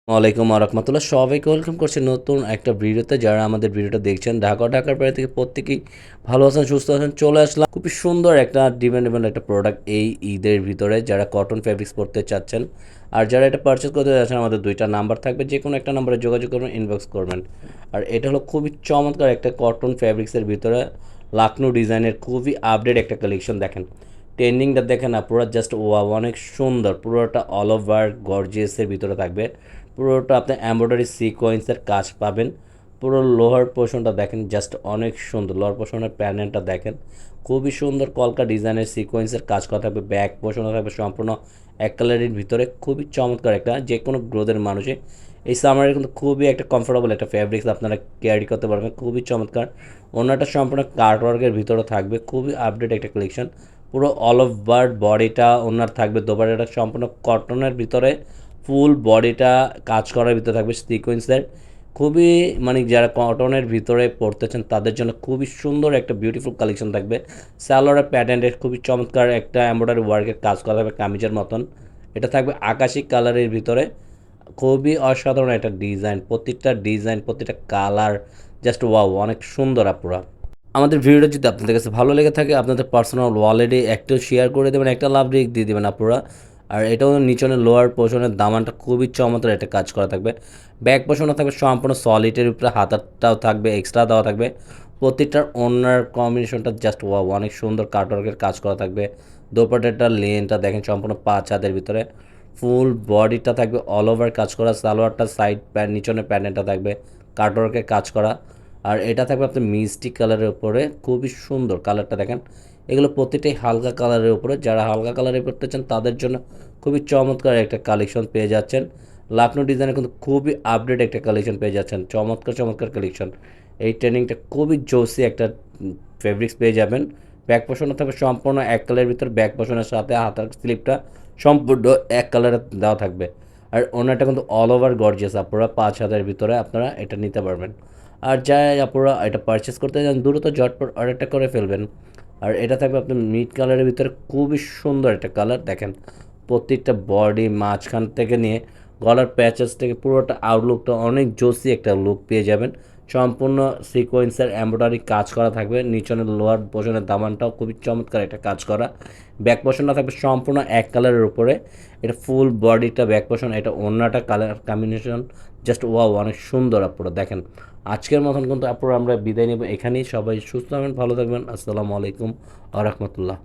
ওয়ালাইকুম আরহামতুল্লাহ, সবাইকে ওয়েলকাম করছি নতুন একটা ভিডিওতে। যারা আমাদের ভিডিওটা দেখছেন ঢাকার বাইরে থেকে প্রত্যেকেই ভালো আছেন, সুস্থ আছেন, চলে আসলাম খুবই সুন্দর একটা ডিমান্ডেবল একটা প্রোডাক্ট এই ঈদের ভিতরে। যারা কটন ফ্যাব্রিক্স পরতে চাচ্ছেন আর যারা এটা পারচেস করতে চাচ্ছেন, আমাদের দুইটা নাম্বার থাকবে, যে কোনো একটা নাম্বারে যোগাযোগ করবেন, ইনবক্স করবেন। আর এটা হলো খুবই চমৎকার একটা কটন ফ্যাব্রিক্সের ভিতরে লাকনো ডিজাইনের খুবই আপডেট একটা কালেকশন। দেখেন ট্রেন্ডিংটা দেখেন না, পুরো জাস্ট ওয়া অনেক সুন্দর, পুরোটা অল ওভার গর্জিয়াসের ভিতরে থাকবে। পুরোটা আপনি এমব্রয়ডারি সিকোয়েন্সের কাজ পাবেন। পুরো লোহার পোর্শনটা দেখেন, জাস্ট অনেক সুন্দর। লোহার পোর্শনের প্যানেলটা দেখেন, খুবই সুন্দর কলকা ডিজাইনের সিকোয়েন্সের কাজ করা থাকবে। ব্যাক পোর্শনও থাকবে সম্পূর্ণ এক কালারের ভিতরে, খুবই চমৎকার একটা, যে কোনো গ্রোথের মানুষে এই সামারে কিন্তু খুবই একটা কমফোর্টেবল একটা ফ্যাব্রিক্স আপনারা ক্যারি করতে পারবেন, খুবই চমৎকার। অন্যটা সম্পূর্ণ কার্টওয়ার্কের ভিতরে থাকবে, খুবই আপডেট একটা কালেকশন। পুরো অল ওভার বডিটা ওনার থাকবে, দোপাট্টাটা সম্পূর্ণ কটনের ভিতরে, ফুল বডিটা কাজ করার ভিতরে থাকবে সিকোয়েন্সের। খুবই মানে যারা কটনের ভিতরে পড়তেছেন তাদের জন্য খুবই সুন্দর একটা বিউটিফুল কালেকশন থাকবে। সালোয়ারের প্যাটার্নের খুবই চমৎকার একটা এমব্রয়ডারি ওয়ার্কের কাজ করা থাকবে কামিজের মতন। এটা থাকবে আকাশি কালারের ভিতরে, খুবই অসাধারণ একটা ডিজাইন। প্রত্যেকটা ডিজাইন, প্রত্যেকটা কালার জাস্ট ওয়াও, অনেক সুন্দর আপুরা। আমাদের ভিডিওটা যদি আপনাদের কাছে ভালো লেগে থাকে, আপনাদের পার্সোনাল ওয়ালেটে একটু শেয়ার করে দেবেন, একটা লাভ রেক দিয়ে দেবেন আপুরা। আর এটাও নিচনের লোয়ার পোর্শনের দামানটা খুবই চমৎকার একটা কাজ করা থাকবে। ব্যাক পোর্শনও থাকবে সম্পূর্ণ সলিডের উপরে, হাতারটাও থাকবে এক্সট্রা দেওয়া থাকবে। প্রত্যেকটার ওনার কম্বিনেশনটা জাস্ট ওয়াও, অনেক সুন্দর কাটওয়ার্কের কাজ করা থাকবে। দোপাট্টাটার লেনটা দেখেন সম্পূর্ণ 5 হাতের ভিতরে, ফুল বডিটা থাকবে অল ওভার কাজ করা। সালোয়ারটা সাইড প্যান্ট নিচনের প্যান্টটা থাকবে কাটওয়ার্কের কাজ করা। আর এটা থাকবে আপনার মিষ্টি কালারের উপরে, খুবই সুন্দর কালারটা দেখেন। এগুলো প্রতিটাই হালকা কালারের উপরে, যারা হালকা কালারে পড়তে চান তাদের জন্য খুবই চমৎকার একটা কালেকশন পেয়ে যাচ্ছেন। লাকনো ডিজাইনে কিন্তু খুবই আপডেট একটা কালেকশন পেয়ে যাচ্ছেন, চমৎকার চমৎকার কালেকশন। এই ট্রেনিংটা খুবই জোসি একটা ফেব্রিক্স পেয়ে যাবেন। ব্যাক পোর্শনও থাকবে সম্পূর্ণ এক কালারের ভিতরে, ব্যাক পোর্শনের সাথে হাতার স্লিপটা সম্পূর্ণ এক কালারে দেওয়া থাকবে। আর ওনারটা কিন্তু অল ওভার গর্জিয়াস, আপনারা 5 হাজারের ভিতরে আপনারা এটা নিতে পারবেন। আর যাই আপনারা এটা পারচেস করতে চান দ্রুত ঝটপট অর্ডারটা করে ফেলবেন। আর এটা থাকবে আপনার মিড কালারের ভিতরে, খুবই সুন্দর একটা কালার দেখেন। প্রত্যেকটা বডি মাঝখান থেকে নিয়ে গলার প্যাচেস থেকে পুরোটা আউটলুকটা অনেক জোসি একটা লুক পেয়ে যাবেন। সম্পূর্ণ সিকোয়েন্সের এমব্রয়ডারি কাজ করা থাকবে, নিচনের লোয়ার পোর্শনের দামানটাও খুবই চমৎকার একটা কাজ করা। ব্যাক পোর্শনটা থাকবে সম্পূর্ণ এক কালারের উপরে, এটা ফুল বডিটা ব্যাক পোর্শন, এটা অন্যটা কালার কম্বিনেশন জাস্ট ওয়াও, অনেক সুন্দর আপনারা দেখেন। আজকের মতন কিন্তু আপনারা আমরা বিদায় নেব এখানেই। সবাই সুস্থ থাকবেন, ভালো থাকবেন। আসসালামু আলাইকুম আ রহমতুল্লাহ।